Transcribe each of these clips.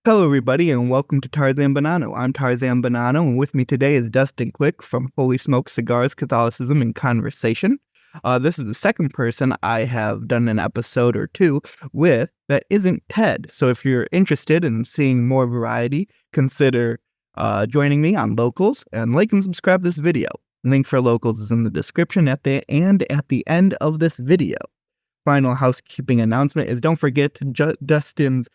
Hello, everybody, and welcome to Tarzan Bonanno. I'm Tarzan Bonanno, and with me today is Dustin.He from Holy Smoke Cigars, Catholicism, and Conversation. This is the second person I have done an episode or two with that isn't Ted. So if you're interested in seeing more variety, consider joining me on Locals, and like and subscribe to this video. Link for Locals is in the description at the end of this video. Final housekeeping announcement is don't forget Dustin's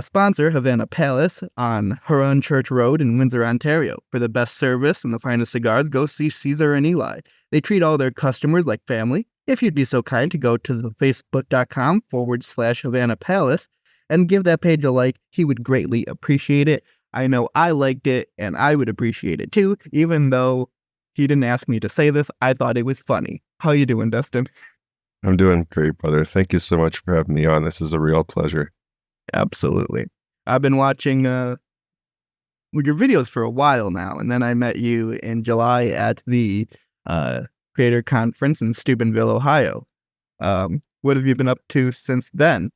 sponsor, Havana Palace, on Huron Church Road in Windsor, Ontario. For the best service and the finest cigars, go see Caesar and Eli. They treat all their customers like family. If you'd be so kind to go to the facebook.com/Havana Palace and give that page a like, he would greatly appreciate it. I know I liked it, and I would appreciate it too, even though he didn't ask me to say this. I thought it was funny. How you doing, Dustin? I'm doing great, brother. Thank you so much for having me on. This is a real pleasure. Absolutely. I've been watching your videos for a while now, and then I met you in July at the Creator Conference in Steubenville, Ohio. What have you been up to since then?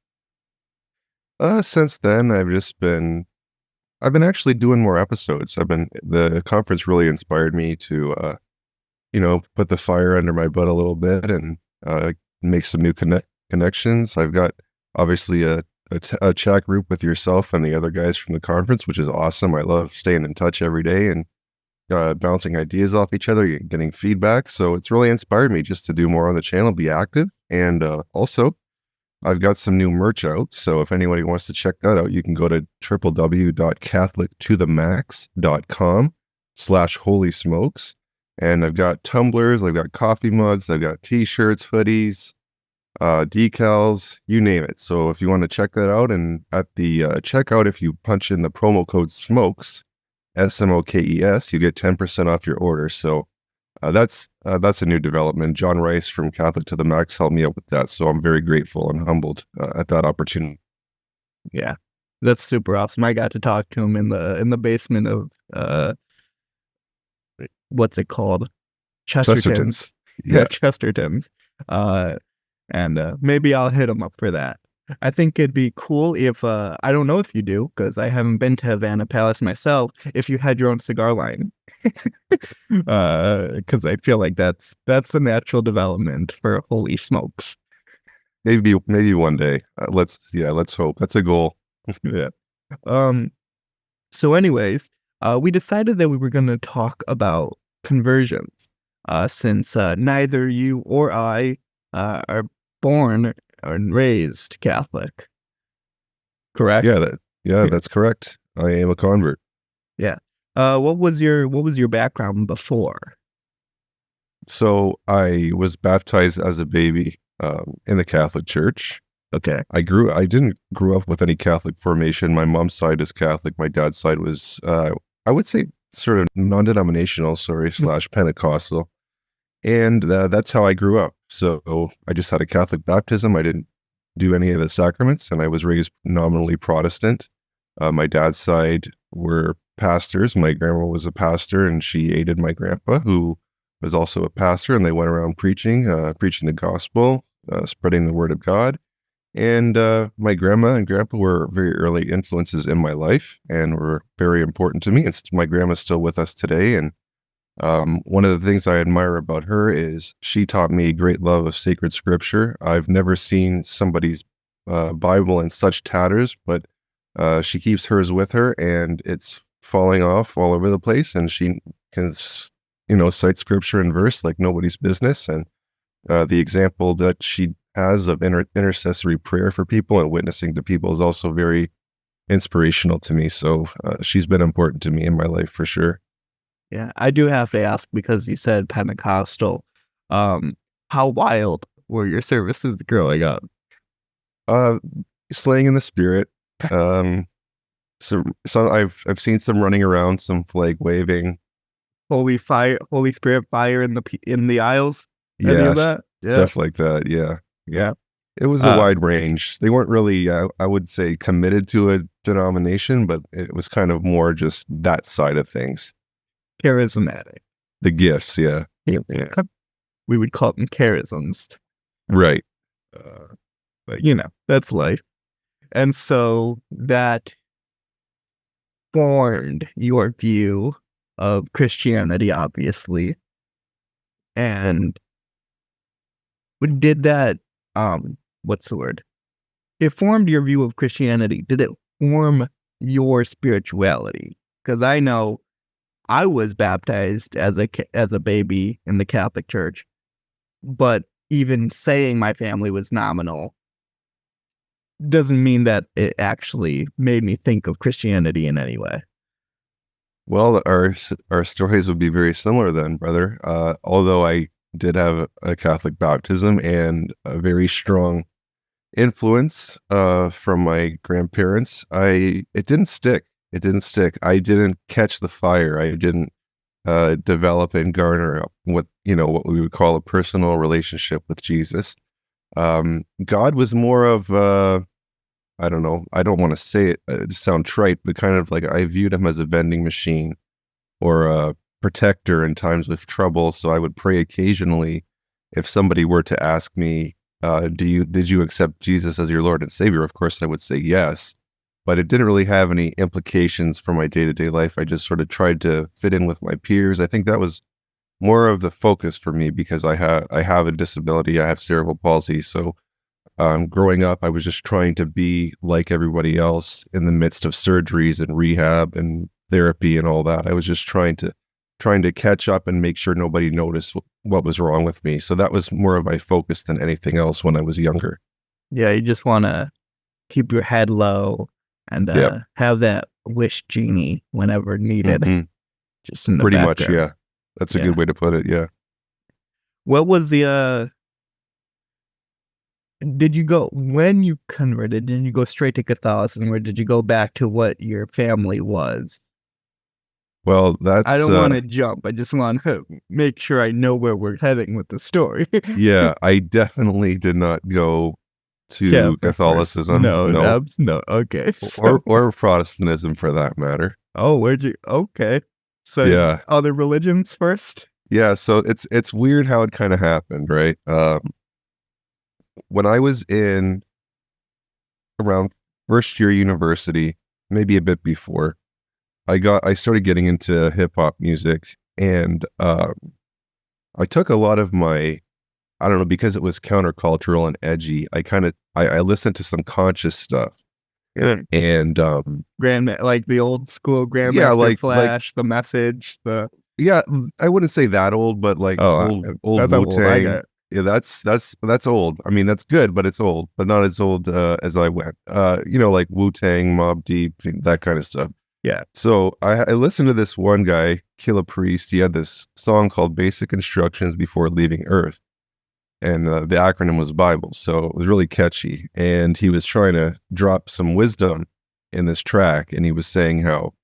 Since then, I've been actually doing more episodes. The conference really inspired me to, put the fire under my butt a little bit and make some new connections. I've got obviously a chat group with yourself and the other guys from the conference, which is awesome. I love staying in touch every day and bouncing ideas off each other, getting feedback. So it's really inspired me just to do more on the channel, be active. And also, I've got some new merch out. So if anybody wants to check that out, you can go to www.catholictothemax.com/holy smokes. And I've got tumblers, I've got coffee mugs, I've got t-shirts, hoodies, decals, you name it. So if you want to check that out, and at the checkout, if you punch in the promo code SMOKES, SMOKES, you get 10% off your order. So that's a new development. John Rice from Catholic to the Max helped me out with that. So I'm very grateful and humbled at that opportunity. Yeah, that's super awesome. I got to talk to him in the basement of what's it called? Chesterton's. Yeah, Chesterton's. And maybe I'll hit him up for that. I think it'd be cool if, I don't know if you do, because I haven't been to Havana Palace myself, if you had your own cigar line. Because I feel like that's the natural development for Holy Smokes. maybe one day. Let's hope. That's a goal. Yeah. So anyways, we decided that we were going to talk about conversions, since neither you or I are born and raised Catholic. Correct? Yeah, that's correct. I am a convert. Yeah. What was your background before? So I was baptized as a baby in the Catholic Church. Okay. I didn't grow up with any Catholic formation. My mom's side is Catholic. My dad's side was, I would say, sort of non-denominational, / Pentecostal. And that's how I grew up. So I just had a Catholic baptism. I didn't do any of the sacraments, and I was raised nominally Protestant. My dad's side were pastors. My grandma was a pastor, and she aided my grandpa, who was also a pastor, and they went around preaching the gospel, spreading the word of God. And my grandma and grandpa were very early influences in my life and were very important to me. And my grandma's still with us today. And one of the things I admire about her is she taught me a great love of sacred scripture. I've never seen somebody's Bible in such tatters, but she keeps hers with her, and it's falling off all over the place. And she can, cite scripture and verse like nobody's business. And the example that she has of intercessory prayer for people and witnessing to people is also very inspirational to me. So she's been important to me in my life for sure. Yeah, I do have to ask, because you said Pentecostal. How wild were your services growing up? Slaying in the spirit. So I've seen some running around, some flag waving. Holy Spirit fire in the aisles. Any of that? Yeah. Stuff like that. Yeah. Yeah. It was a wide range. They weren't really, I would say, committed to a denomination, but it was kind of more just that side of things. Charismatic. The gifts, yeah. We would call them charisms. Right. But, that's life. And so that formed your view of Christianity, obviously. And did that, what's the word? It formed your view of Christianity. Did it form your spirituality? Because I know I was baptized as a baby in the Catholic Church, but even saying my family was nominal doesn't mean that it actually made me think of Christianity in any way. Well, our stories would be very similar then, brother. Although I did have a Catholic baptism and a very strong influence from my grandparents, it didn't stick. It didn't stick. I didn't catch the fire. I didn't develop and garner what we would call a personal relationship with Jesus. God was more of I don't know. I don't want to say it to sound trite, but kind of like I viewed him as a vending machine or a protector in times of trouble. So I would pray occasionally if somebody were to ask me, did you accept Jesus as your Lord and Savior? Of course, I would say yes, but it didn't really have any implications for my day-to-day life. I just sort of tried to fit in with my peers. I think that was more of the focus for me because I have a disability. I have cerebral palsy. So growing up, I was just trying to be like everybody else in the midst of surgeries and rehab and therapy and all that. I was just trying to catch up and make sure nobody noticed what was wrong with me. So that was more of my focus than anything else when I was younger. Yeah, you just want to keep your head low and have that wish genie whenever needed. Mm-hmm. Just in the pretty background. much, yeah. That's a good way to put it. Yeah. What was the did you go, when you converted, did you go straight to Catholicism or did you go back to what your family was? Well, I don't want to jump. I just want to make sure I know where we're heading with the story. Yeah, I definitely did not go to Catholicism. No. Okay. Or Protestantism for that matter. Oh, where'd you? Okay. So yeah, other religions first. Yeah, so it's weird how it kind of happened, right? When I was in around first year university, maybe a bit before, I started getting into hip hop music, and I took a lot of my, I don't know, because it was countercultural and edgy. I listened to some conscious stuff, and like the old school Grandmaster Flash, The Message, I wouldn't say that old, but like old Wu-Tang. Yeah, that's old. I mean, that's good, but it's old, but not as old as I went. Like Wu-Tang, Mobb Deep, that kind of stuff. Yeah. So I listened to this one guy, Killah Priest. He had this song called Basic Instructions Before Leaving Earth. And the acronym was Bible. So it was really catchy. And he was trying to drop some wisdom in this track. And he was saying how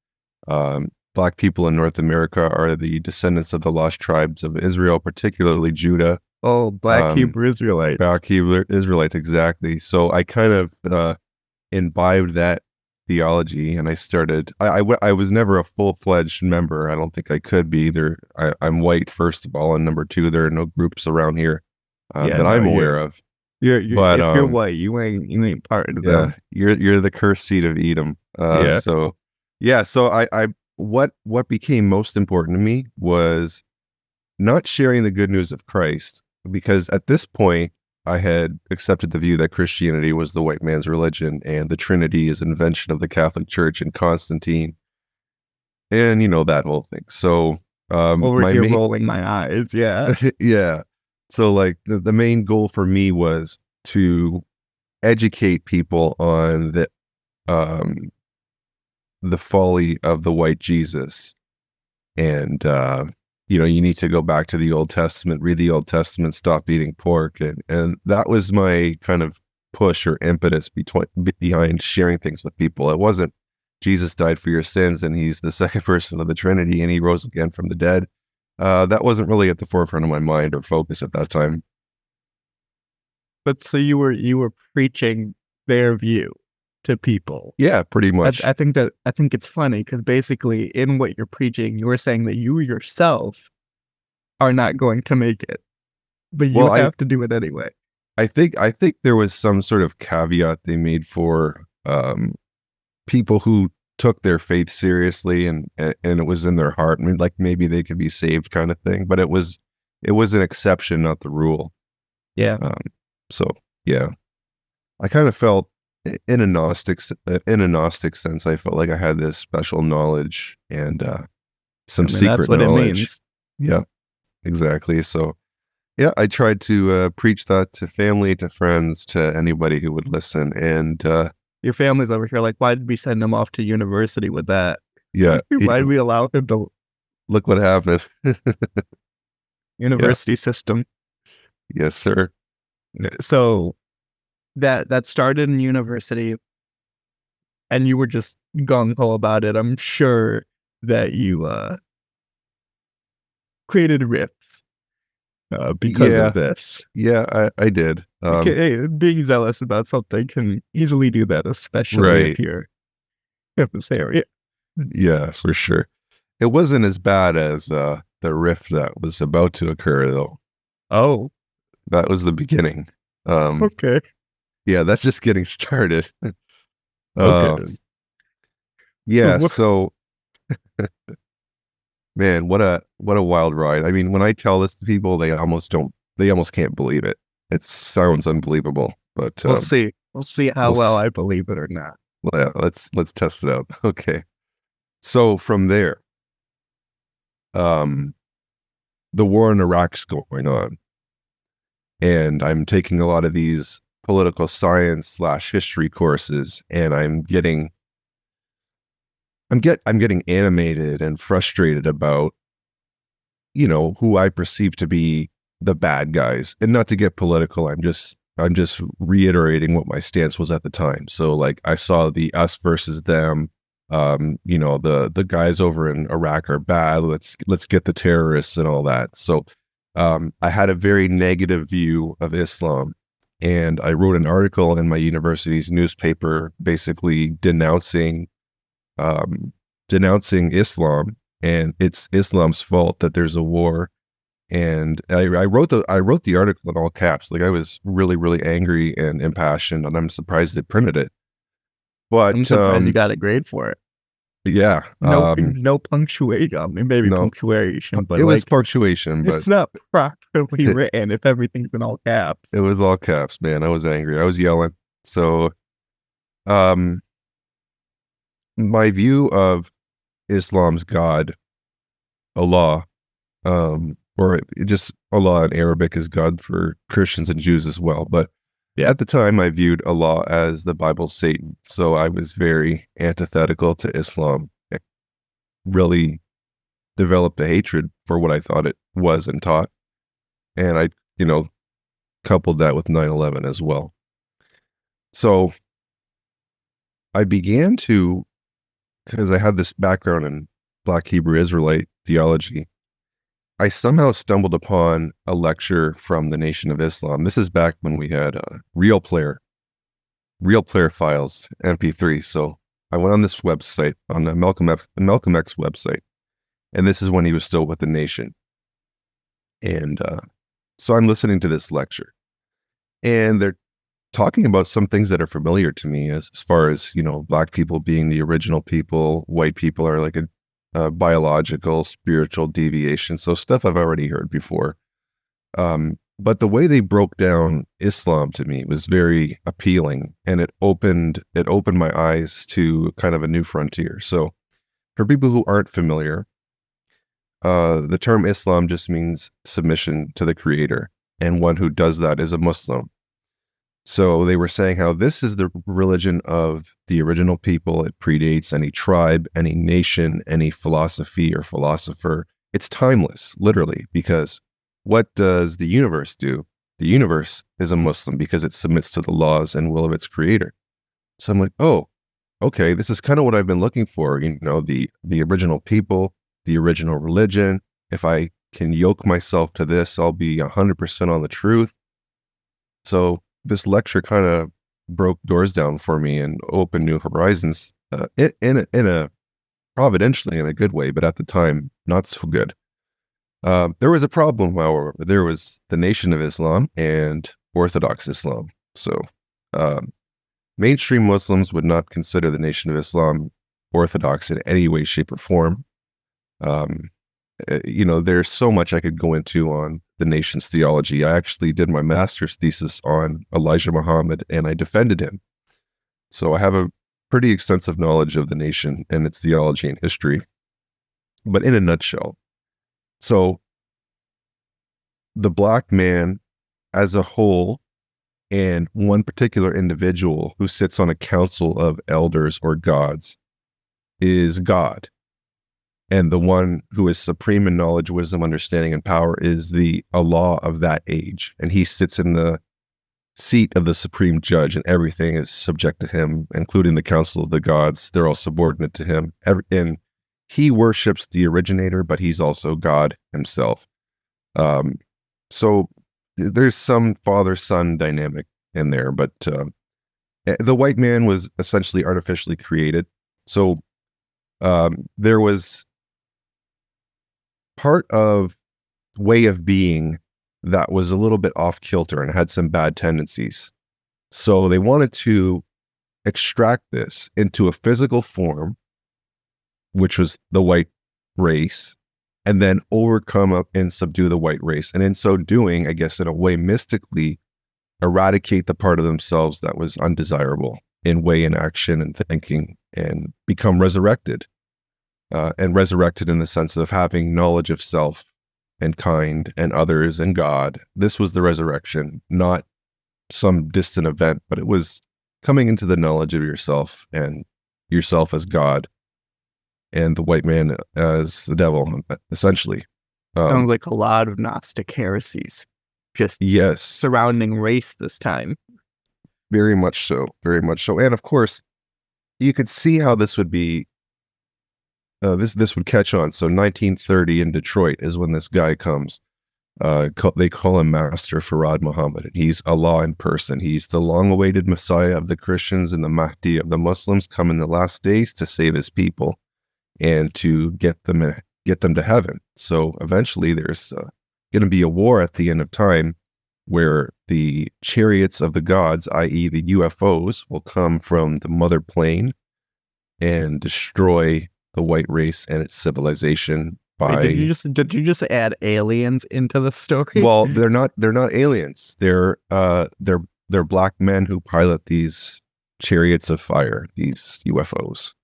Black people in North America are the descendants of the lost tribes of Israel, particularly Judah. Oh, Black Hebrew Israelites. Black Hebrew Israelites, exactly. So I kind of imbibed that theology, and I started. I was never a full-fledged member. I don't think I could be either. I'm white, first of all, and number two, there are no groups around here that I'm aware of. But if you're white, you ain't part of them. You're the cursed seed of Edom. So I what became most important to me was not sharing the good news of Christ, because at this point I had accepted the view that Christianity was the white man's religion and the Trinity is an invention of the Catholic Church and Constantine, and that whole thing. So rolling my eyes, yeah. Yeah. So like the main goal for me was to educate people on the folly of the white Jesus, and you need to go back to the Old Testament, read the Old Testament, stop eating pork. And that was my kind of push or impetus behind sharing things with people. It wasn't Jesus died for your sins and he's the second person of the Trinity and he rose again from the dead. That wasn't really at the forefront of my mind or focus at that time. But so you were preaching their view to people. Yeah, pretty much. I think it's funny because basically in what you're preaching, you're saying that you yourself are not going to make it, but you have to do it anyway. I think there was some sort of caveat they made for people who took their faith seriously and it was in their heart. I mean, like maybe they could be saved kind of thing, but it was an exception, not the rule. Yeah. So yeah, I kind of felt in a Gnostic sense, I felt like I had this special knowledge and some secret that's what knowledge. it means. Yeah, exactly. So yeah, I tried to preach that to family, to friends, to anybody who would listen. And your family's over here like, why did we send him off to university with that? Yeah. Why did we allow him to Look what happened. university system? Yes, sir. So that started in university and you were just gung-ho about it. I'm sure that you created rifts because of this. Yeah, I did. Being zealous about something can easily do that, especially if you're in this area. Yeah, for sure. It wasn't as bad as the rift that was about to occur, though. Oh. That was the beginning. Okay. Yeah, that's just getting started. Okay. Yeah, so man, what a wild ride. I mean, when I tell this to people, they almost can't believe it. It sounds unbelievable, but we'll see. We'll see how well I believe it or not. Well, yeah, let's test it out. Okay. So from there, the war in Iraq's going on, and I'm taking a lot of these political science / history courses, and I'm getting animated and frustrated about, who I perceive to be the bad guys. And not to get political, I'm just reiterating what my stance was at the time. So like I saw the us versus them, the guys over in Iraq are bad. Let's get the terrorists and all that. So I had a very negative view of Islam, and I wrote an article in my university's newspaper basically denouncing Islam, and it's Islam's fault that there's a war. And I wrote the article in all caps. Like I was really, really angry and impassioned, and I'm surprised they printed it. But I'm surprised you got a grade for it. Yeah. No punctuation. I mean, maybe punctuation, but it was punctuation, but it's not properly written if everything's in all caps. It was all caps, man. I was angry. I was yelling. So, my view of Islam's God, Allah, or just Allah in Arabic is God for Christians and Jews as well. But at the time, I viewed Allah as the Bible's Satan. So I was very antithetical to Islam. I really developed a hatred for what I thought it was and taught. And I, coupled that with 9/11 as well. So I began to, because I had this background in Black Hebrew Israelite theology, I somehow stumbled upon a lecture from the Nation of Islam. This is back when we had real player files, MP3. So I went on this website, on the Malcolm X website, and this is when he was still with the Nation. And so I'm listening to this lecture, and they're talking about some things that are familiar to me as far as, Black people being the original people, white people are like a biological, spiritual deviation. So stuff I've already heard before. But the way they broke down Islam to me was very appealing, and it opened my eyes to kind of a new frontier. So for people who aren't familiar, the term Islam just means submission to the Creator, and one who does that is a Muslim. So they were saying how this is the religion of the original people. It predates any tribe, any nation, any philosophy or philosopher. It's timeless, literally, because what does the universe do? The universe is a Muslim because it submits to the laws and will of its creator. So I'm like, oh, okay, this is kind of what I've been looking for. The original people, the original religion. If I can yoke myself to this, I'll be 100% on the truth. So this lecture kind of broke doors down for me and opened new horizons, in a providentially in a good way, but at the time not so good. There was a problem, however. There was the Nation of Islam and Orthodox Islam. So mainstream Muslims would not consider the Nation of Islam orthodox in any way, shape, or form. There's so much I could go into on the nation's theology. I actually did my master's thesis on Elijah Muhammad, and I defended him. So I have a pretty extensive knowledge of the nation and its theology and history. But in a nutshell, so the black man as a whole and one particular individual who sits on a council of elders or gods is God. And the one who is supreme in knowledge, wisdom, understanding, and power is the Allah of that age. And he sits in the seat of the supreme judge, and everything is subject to him, including the council of the gods. They're all subordinate to him. And he worships the originator, but he's also God himself. So there's some father-son dynamic in there, but the white man was essentially artificially created. So there was part of way of being that was a little bit off kilter and had some bad tendencies. So they wanted to extract this into a physical form, which was the white race, and then overcome and subdue the white race. And in so doing, I guess in a way, mystically eradicate the part of themselves that was undesirable in way and action and thinking, and become resurrected. And resurrected in the sense of having knowledge of self and kind and others and God. This was the resurrection, not some distant event, but it was coming into the knowledge of yourself and yourself as God and the white man as the devil, essentially. Sounds like a lot of Gnostic heresies, just yes, surrounding race this time. Very much so, very much so. And of course, you could see how this would be this would catch on. So 1930 in Detroit is when this guy comes. They call him Master Farad Muhammad, and he's Allah in person. He's the long-awaited Messiah of the Christians and the Mahdi of the Muslims, come in the last days to save his people and to get them to heaven. So eventually there's going to be a war at the end of time where the chariots of the gods, i.e. the UFOs, will come from the mother plane and destroy the white race and its civilization. Did you just add aliens into the story? Well, they're not aliens. They're black men who pilot these chariots of fire, these UFOs.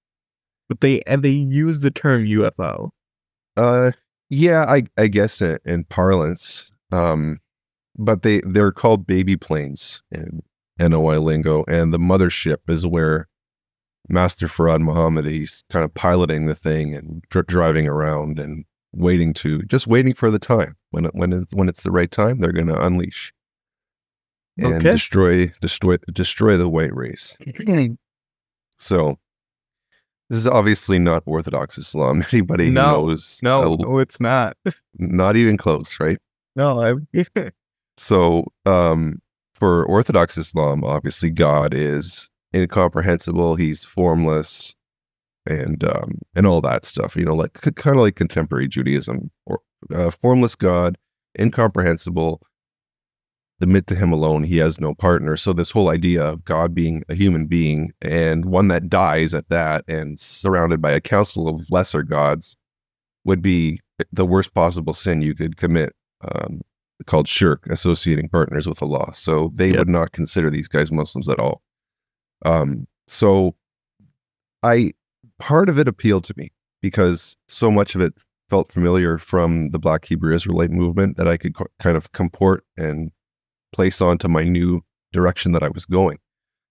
But they use the term UFO. Yeah, I guess in parlance. But they're called baby planes in NOI lingo, and the mothership is where Master Farad Muhammad, he's kind of piloting the thing and driving around and waiting for the time when it's the right time. They're going to unleash and destroy the white race. So this is obviously not Orthodox Islam. Anybody who knows? No, it's not. Not even close, right? No, So for Orthodox Islam, obviously God is incomprehensible. He's formless, and all that stuff. Like kind of like contemporary Judaism, or formless God, incomprehensible. Submit to him alone. He has no partner. So this whole idea of God being a human being, and one that dies at that, and surrounded by a council of lesser gods, would be the worst possible sin you could commit. Called shirk, associating partners with Allah. So they would not consider these guys Muslims at all. So part of it appealed to me because so much of it felt familiar from the Black Hebrew Israelite movement that I could kind of comport and place onto my new direction that I was going.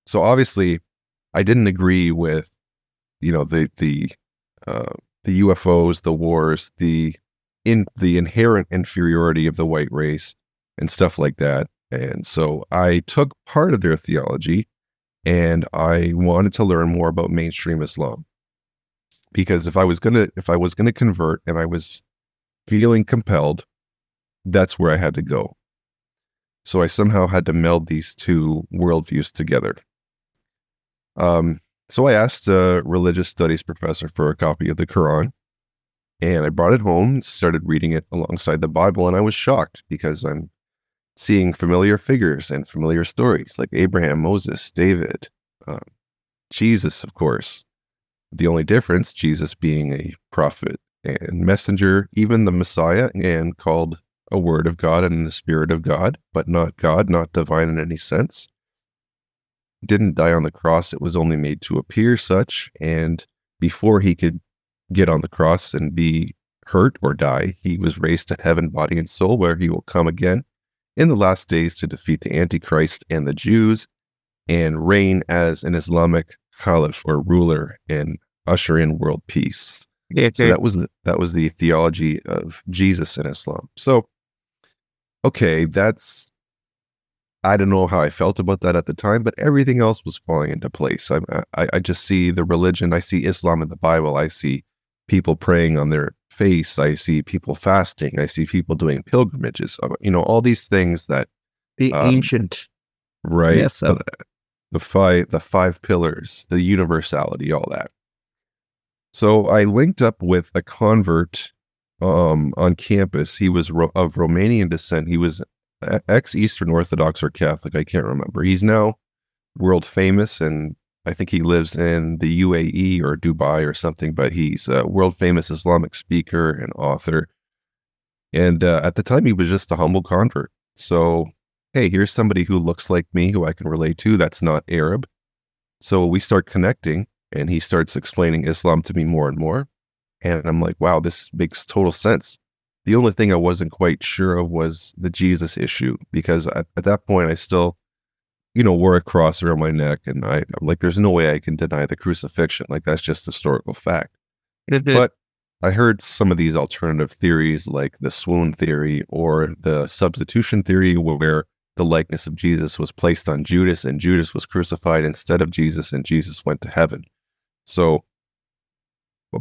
So obviously I didn't agree with, the UFOs, the wars, the inherent inferiority of the white race and stuff like that. And so I took part of their theology, and I wanted to learn more about mainstream Islam, because if I was gonna convert and I was feeling compelled, that's where I had to go. So I somehow had to meld these two worldviews together. So I asked a religious studies professor for a copy of the Quran, and I brought it home and started reading it alongside the Bible, and I was shocked because I'm seeing familiar figures and familiar stories like Abraham, Moses, David, Jesus, of course, The only difference, Jesus being a prophet and messenger, even the Messiah, and called a word of God and the Spirit of God, but not God, not divine in any sense. Didn't die on the cross. It was only made to appear such. And before he could get on the cross and be hurt or die, he was raised to heaven, body and soul, where he will come again in the last days to defeat the Antichrist and the Jews and reign as an Islamic caliph or ruler and usher in world peace. So that was the theology of Jesus in Islam. So, okay, I don't know how I felt about that at the time, but everything else was falling into place. I just see the religion. I see Islam in the Bible. I see people praying on their face. I see people fasting. I see people doing pilgrimages. All these things that the ancient, right? Yes, The five pillars, the universality, all that. So I linked up with a convert on campus. He was of Romanian descent. He was ex-Eastern Orthodox or Catholic, I can't remember. He's now world famous, and I think he lives in the UAE or Dubai or something, but he's a world famous Islamic speaker and author. And at the time, he was just a humble convert. So, hey, here's somebody who looks like me, who I can relate to, that's not Arab. So we start connecting, and he starts explaining Islam to me more and more. And I'm like, wow, this makes total sense. The only thing I wasn't quite sure of was the Jesus issue, because at that point I still, wore a cross around my neck, and I'm like, there's no way I can deny the crucifixion. Like, that's just historical fact. But I heard some of these alternative theories, like the swoon theory or the substitution theory, where the likeness of Jesus was placed on Judas, and Judas was crucified instead of Jesus, and Jesus went to heaven. So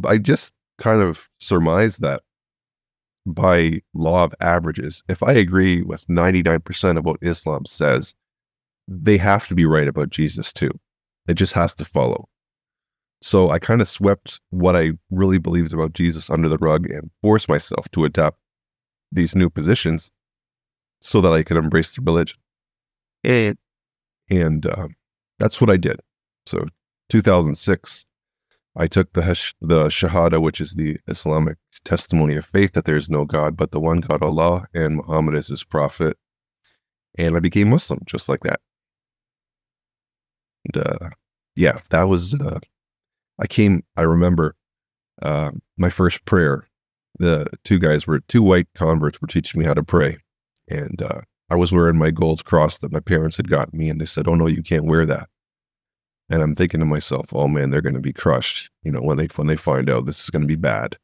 I just kind of surmised that by law of averages, if I agree with 99% of what Islam says, they have to be right about Jesus too. It just has to follow. So I kind of swept what I really believed about Jesus under the rug and forced myself to adapt these new positions so that I could embrace the religion. And that's what I did. So 2006, I took the Shahada, which is the Islamic testimony of faith that there is no God but the one God, Allah, and Muhammad is his prophet. And I became Muslim just like that. And that was, I remember my first prayer. The two white converts were teaching me how to pray. And I was wearing my gold cross that my parents had gotten me, and they said, "Oh no, you can't wear that." And I'm thinking to myself, oh man, they're going to be crushed, when they find out this is going to be bad.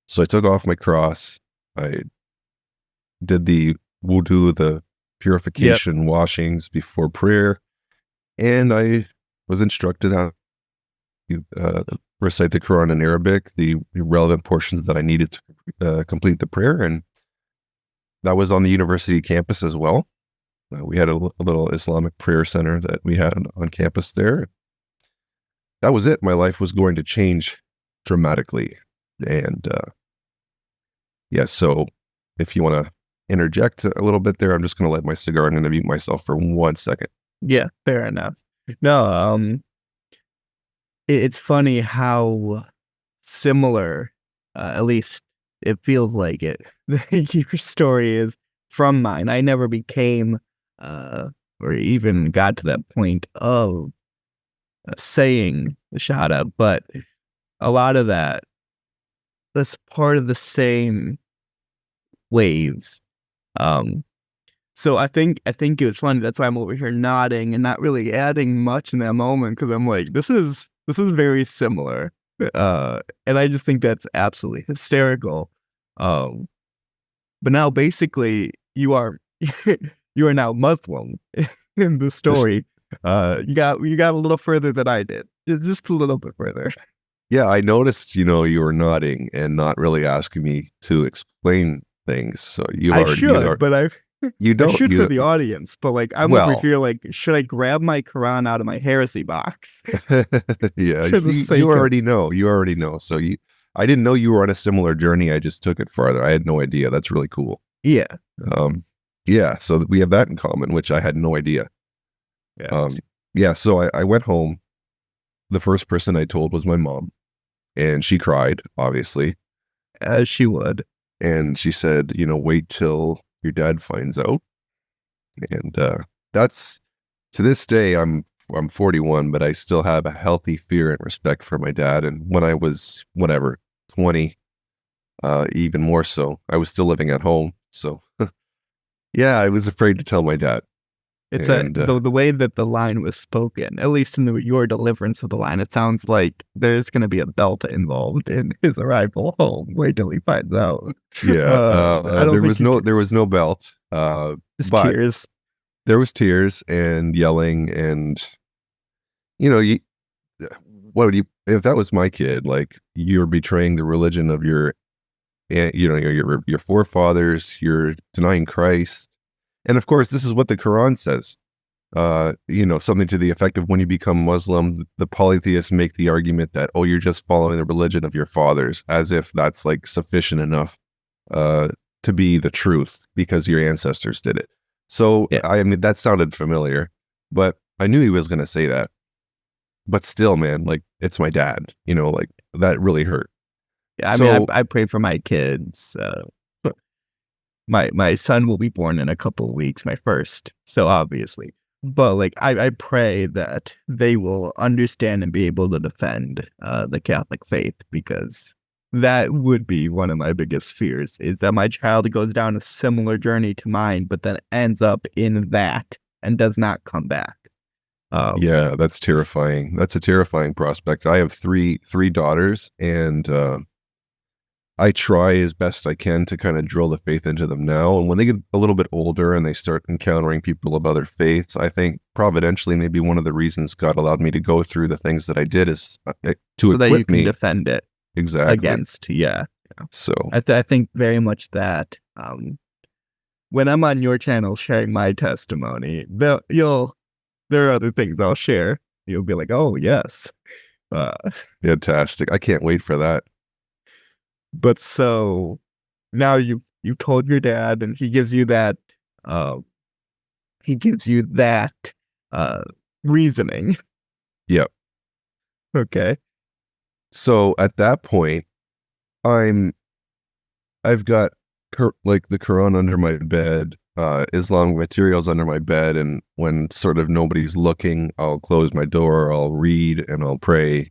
So I took off my cross. I did the wudu, the purification washings before prayer. And I was instructed how to recite the Quran in Arabic, the relevant portions that I needed to complete the prayer. And that was on the university campus as well. We had a little Islamic prayer center that we had on campus there. That was it. My life was going to change dramatically. And so if you want to interject a little bit there, I'm just going to light my cigar. I'm going to mute myself for 1 second. Yeah, fair enough. No, it's funny how similar, at least it feels like it, your story is from mine. I never became or even got to that point of saying the Shahada, but a lot of that's part of the same waves. So I think it was funny. That's why I'm over here nodding and not really adding much in that moment, because I'm like, this is very similar, and I just think that's absolutely hysterical. But now basically you are now Muslim in the story. You got a little further than I did, just a little bit further. Yeah, I noticed, you were nodding and not really asking me to explain things. So I should for the audience, but like I'm over here like, should I grab my Quran out of my heresy box? Yeah, you already know. So I didn't know you were on a similar journey. I just took it farther. I had no idea. That's really cool. Yeah. So we have that in common, which I had no idea. Yeah. So I went home. The first person I told was my mom. And she cried, obviously. As she would. And she said, wait till your dad finds out. And that's, to this day, I'm 41, but I still have a healthy fear and respect for my dad. And when I was, 20, even more so, I was still living at home. So, yeah, I was afraid to tell my dad. It's And the way that the line was spoken, at least in your deliverance of the line, it sounds like there's going to be a belt involved in his arrival home. Wait till he finds out. yeah, I don't think there was no belt, just but tears. there was tears and yelling, and you, what would you, if that was my kid, like, you're betraying the religion of your forefathers, you're denying Christ. And of course, this is what the Quran says. Something to the effect of, when you become Muslim, the polytheists make the argument that, oh, you're just following the religion of your fathers, as if that's like sufficient enough to be the truth because your ancestors did it. So, Yeah. I mean, that sounded familiar, but I knew he was going to say that. But still, man, like, it's my dad, like, that really hurt. Yeah, I mean, I pray for my kids. My son will be born in a couple of weeks, my first. So obviously, but like, I pray that they will understand and be able to defend the Catholic faith, because that would be one of my biggest fears, is that my child goes down a similar journey to mine, but then ends up in that and does not come back. Yeah, that's terrifying. That's a terrifying prospect. I have three daughters, and I try as best I can to kind of drill the faith into them now. And when they get a little bit older and they start encountering people of other faiths, I think providentially, maybe one of the reasons God allowed me to go through the things that I did is to so that you equip can me defend it exactly against. Yeah. So I think very much that when I'm on your channel sharing my testimony, there are other things I'll share. You'll be like, oh, yes. Fantastic. I can't wait for that. But so now you've told your dad, and he gives you that reasoning. Yep. Okay. So at that point, I've got like the Quran under my bed, Islamic materials under my bed, and when sort of nobody's looking, I'll close my door, I'll read, and I'll pray,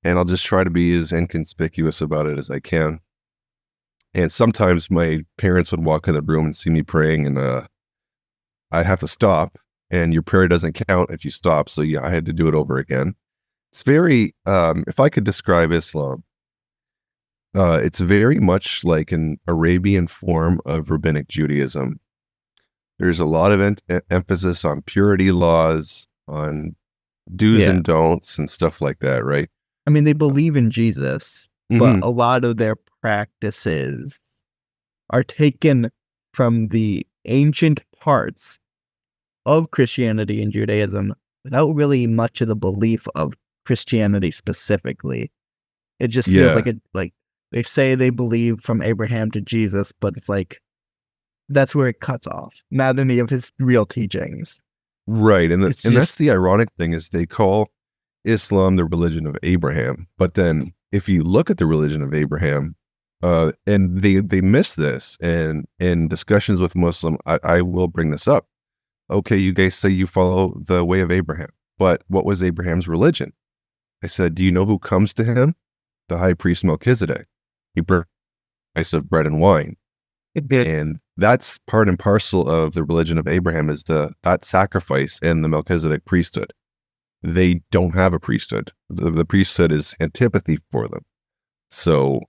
and I'll just try to be as inconspicuous about it as I can. And sometimes my parents would walk in the room and see me praying, and I'd have to stop, and your prayer doesn't count if you stop, so yeah, I had to do it over again. It's very, if I could describe Islam, it's very much like an Arabian form of rabbinic Judaism. There's a lot of emphasis on purity laws, on do's and don'ts and stuff like that, right? I mean, they believe in Jesus, but a lot of their practices are taken from the ancient parts of Christianity and Judaism without really much of the belief of Christianity specifically. It just feels like they say they believe from Abraham to Jesus, but it's like, that's where it cuts off. Not any of his real teachings. Right. And that's the ironic thing, is they call Islam the religion of Abraham. But then if you look at the religion of Abraham, and they miss this, and in discussions with Muslim, I will bring this up. Okay, you guys say you follow the way of Abraham, but what was Abraham's religion? I said, do you know who comes to him? The high priest Melchizedek. He burned a slice of bread and wine. And that's part and parcel of the religion of Abraham, is that sacrifice and the Melchizedek priesthood. They don't have a priesthood. The priesthood is antipathy for them. So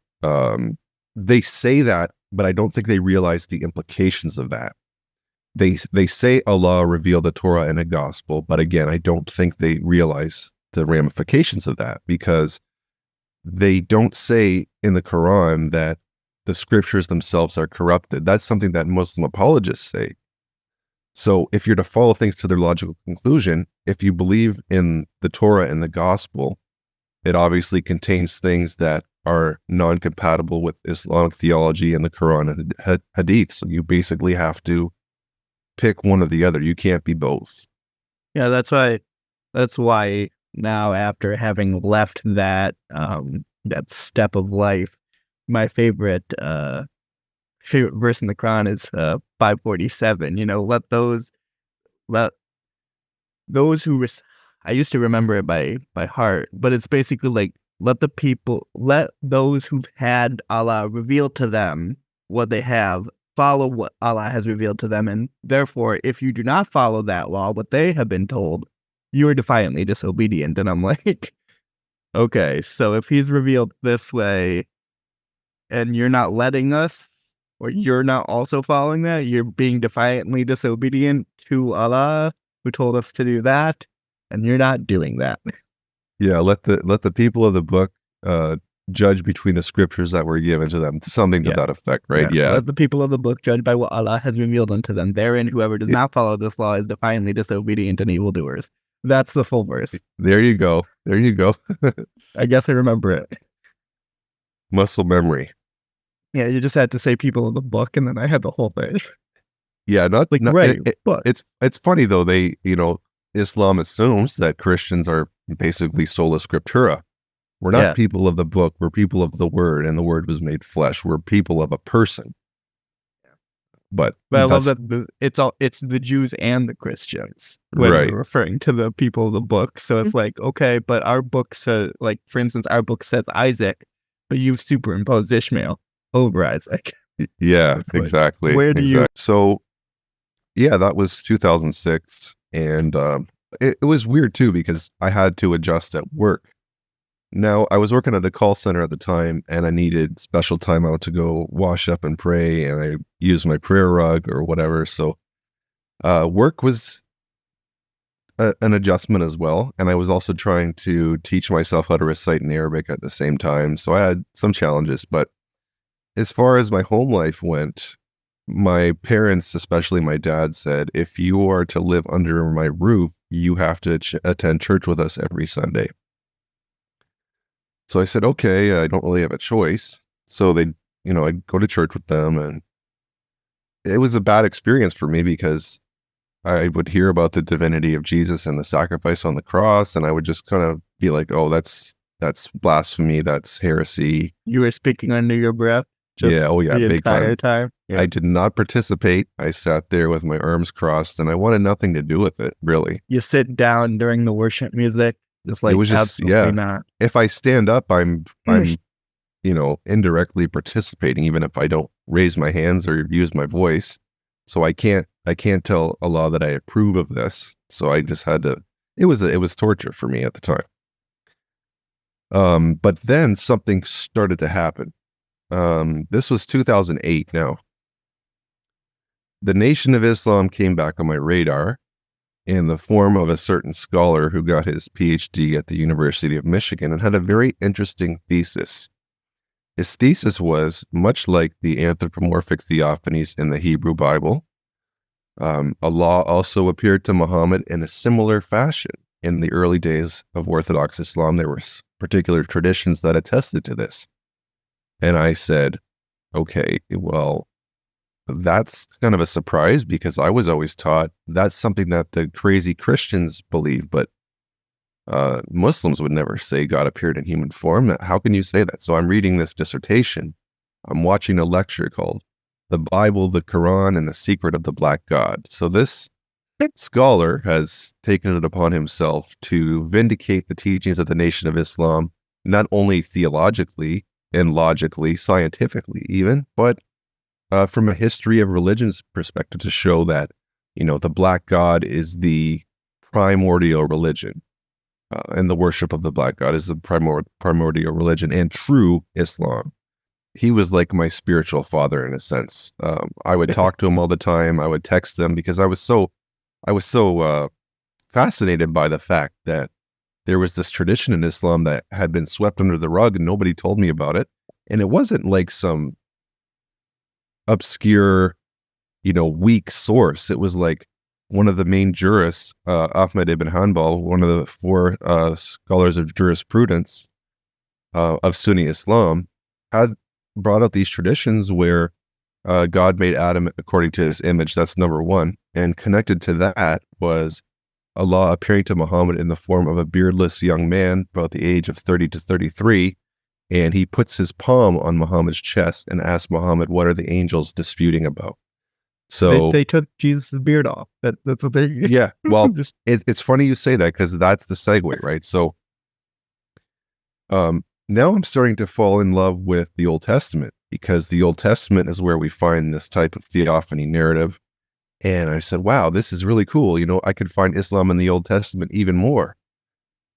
they say that, but I don't think they realize the implications of that. They say Allah revealed the Torah and a gospel, but again, I don't think they realize the ramifications of that, because they don't say in the Quran that the scriptures themselves are corrupted. That's something that Muslim apologists say. So if you're to follow things to their logical conclusion, if you believe in the Torah and the gospel, it obviously contains things that are non-compatible with Islamic theology and the Quran and Hadith. So you basically have to pick one or the other. You can't be both. Yeah, that's why now, after having left that that step of life. My favorite verse in the Quran is 547. Let those who I used to remember it by heart, but it's basically like, let those who've had Allah reveal to them what they have, follow what Allah has revealed to them, and therefore, if you do not follow that law, what they have been told, you are defiantly disobedient. And I'm like, okay, so if he's revealed this way, and you're not letting us, or you're not also following that, you're being defiantly disobedient to Allah, who told us to do that, and you're not doing that. Yeah, let the people of the book judge between the scriptures that were given to them, something to that effect, right? Yeah. Let the people of the book judge by what Allah has revealed unto them. Therein, whoever does not follow this law is defiantly disobedient and evildoers. That's the full verse. There you go. I guess I remember it. Muscle memory. Yeah, you just had to say people of the book, and then I had the whole thing. Yeah, right. But it's funny though. Islam assumes that Christians are basically sola scriptura. We're not people of the book. We're people of the word, and the word was made flesh. We're people of a person. But I love that it's the Jews and the Christians when we're referring to the people of the book. So it's like, okay, but our book says, like, for instance, our book says Isaac, but you've superimposed Ishmael over Isaac. Yeah, exactly. Where do you? So, yeah, that was 2006. And it was weird too, because I had to adjust at work. Now, I was working at a call center at the time, and I needed special time out to go wash up and pray, and I used my prayer rug or whatever. So work was an adjustment as well. And I was also trying to teach myself how to recite in Arabic at the same time. So I had some challenges. But as far as my home life went, my parents, especially my dad, said, if you are to live under my roof, you have to attend church with us every Sunday. So I said, okay, I don't really have a choice. So I go to church with them, and it was a bad experience for me because I would hear about the divinity of Jesus and the sacrifice on the cross, and I would just kind of be like, oh, that's blasphemy, that's heresy. You were speaking under your breath? The entire time? Yeah. I did not participate. I sat there with my arms crossed, and I wanted nothing to do with it, really. You sit down during the worship music? It's like, it was just, not. If I stand up, I'm indirectly participating, even if I don't raise my hands or use my voice. So I can't tell Allah that I approve of this. So I just had to. It was torture for me at the time. But then something started to happen. This was 2008 now. The Nation of Islam came back on my radar in the form of a certain scholar who got his PhD at the University of Michigan and had a very interesting thesis. His thesis was, much like the anthropomorphic theophanies in the Hebrew Bible, Allah also appeared to Muhammad in a similar fashion. In the early days of Orthodox Islam, there were particular traditions that attested to this. And I said, okay, well, that's kind of a surprise, because I was always taught that's something that the crazy Christians believe, but Muslims would never say God appeared in human form. How can you say that? So I'm reading this dissertation. I'm watching a lecture called The Bible, the Quran, and the Secret of the Black God. So this scholar has taken it upon himself to vindicate the teachings of the Nation of Islam, not only theologically and logically, scientifically even, but from a history of religions perspective, to show that, the Black God is the primordial religion, and the worship of the Black God is the primordial religion and true Islam. He was like my spiritual father in a sense. I would talk to him all the time. I would text him because I was so fascinated by the fact that there was this tradition in Islam that had been swept under the rug and nobody told me about it. And it wasn't like some obscure, weak source. It was like one of the main jurists, Ahmed ibn Hanbal, one of the four scholars of jurisprudence of Sunni Islam, had brought out these traditions where God made Adam according to his image. That's number one. And connected to that was Allah appearing to Muhammad in the form of a beardless young man about the age of 30 to 33. and he puts his palm on Muhammad's chest and asks Muhammad, what are the angels disputing about? So they took Jesus' beard off. That's what they. Yeah, well, just it's funny you say that, because that's the segue, right? So now I'm starting to fall in love with the Old Testament, because the Old Testament is where we find this type of theophany narrative. And I said, wow, this is really cool. I could find Islam in the Old Testament even more.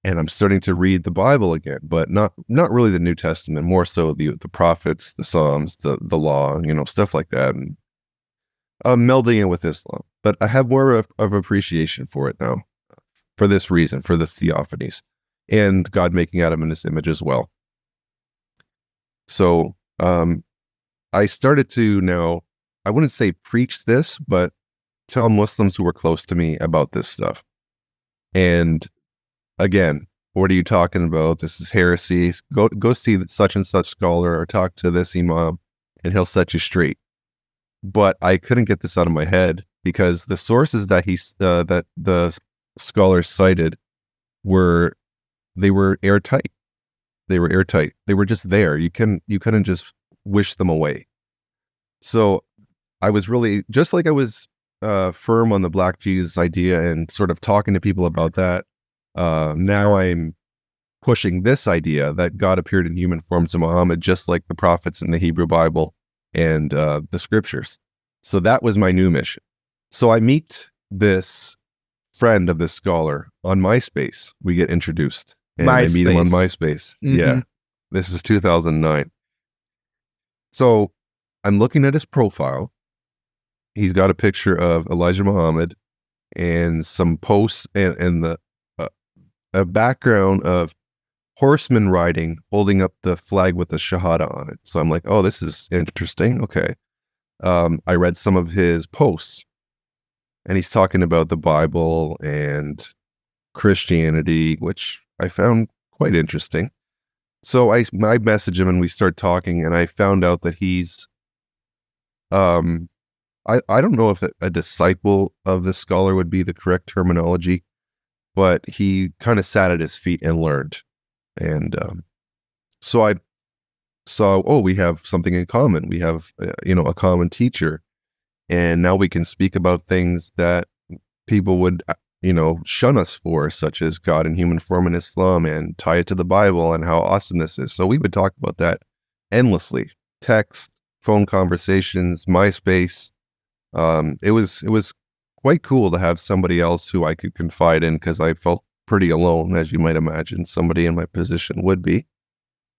And I'm starting to read the Bible again, but not really the New Testament, more so the prophets, the Psalms, the law, stuff like that, and melding it with Islam. But I have more of appreciation for it now, for this reason, for the theophanies, and God making Adam in his image as well. So I started to now, I wouldn't say preach this, but tell Muslims who were close to me about this stuff. And again, what are you talking about? This is heresy. Go see such and such scholar, or talk to this imam, and he'll set you straight. But I couldn't get this out of my head, because the sources that that the scholars cited were airtight. They were airtight. They were just there. You couldn't just wish them away. So I was really, just like I was firm on the Black Jesus idea and sort of talking to people about that. Now I'm pushing this idea that God appeared in human form to Muhammad, just like the prophets in the Hebrew Bible and the scriptures. So that was my new mission. So I meet this friend of this scholar on MySpace. We get introduced, and I meet him on MySpace. Mm-hmm. Yeah, this is 2009. So I'm looking at his profile. He's got a picture of Elijah Muhammad and some posts and a background of horsemen riding, holding up the flag with the Shahada on it. So I'm like, oh, this is interesting. Okay. I read some of his posts, and he's talking about the Bible and Christianity, which I found quite interesting. So I message him, and we start talking, and I found out that he's, I don't know if a disciple of the scholar would be the correct terminology, but he kind of sat at his feet and learned. And so I saw, oh, we have something in common. We have, a common teacher. And now we can speak about things that people would, shun us for, such as God in human form in Islam, and tie it to the Bible and how awesome this is. So we would talk about that endlessly. Text, phone conversations, MySpace. It was quite cool to have somebody else who I could confide in, because I felt pretty alone, as you might imagine somebody in my position would be.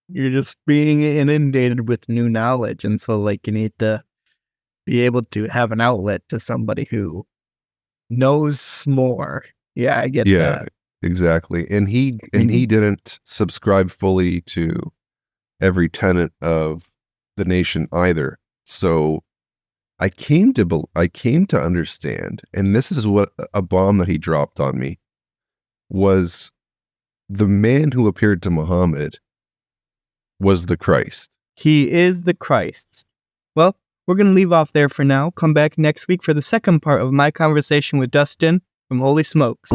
You're just being inundated with new knowledge, and so you need to be able to have an outlet to somebody who knows more. Yeah, I get that. Yeah, exactly. And he didn't subscribe fully to every tenet of the nation either. So I came to understand, and this is what a bomb that he dropped on me was: the man who appeared to Muhammad was the Christ. He is the Christ. Well, we're going to leave off there for now. Come back next week for the second part of my conversation with Dustin from Holy Smokes.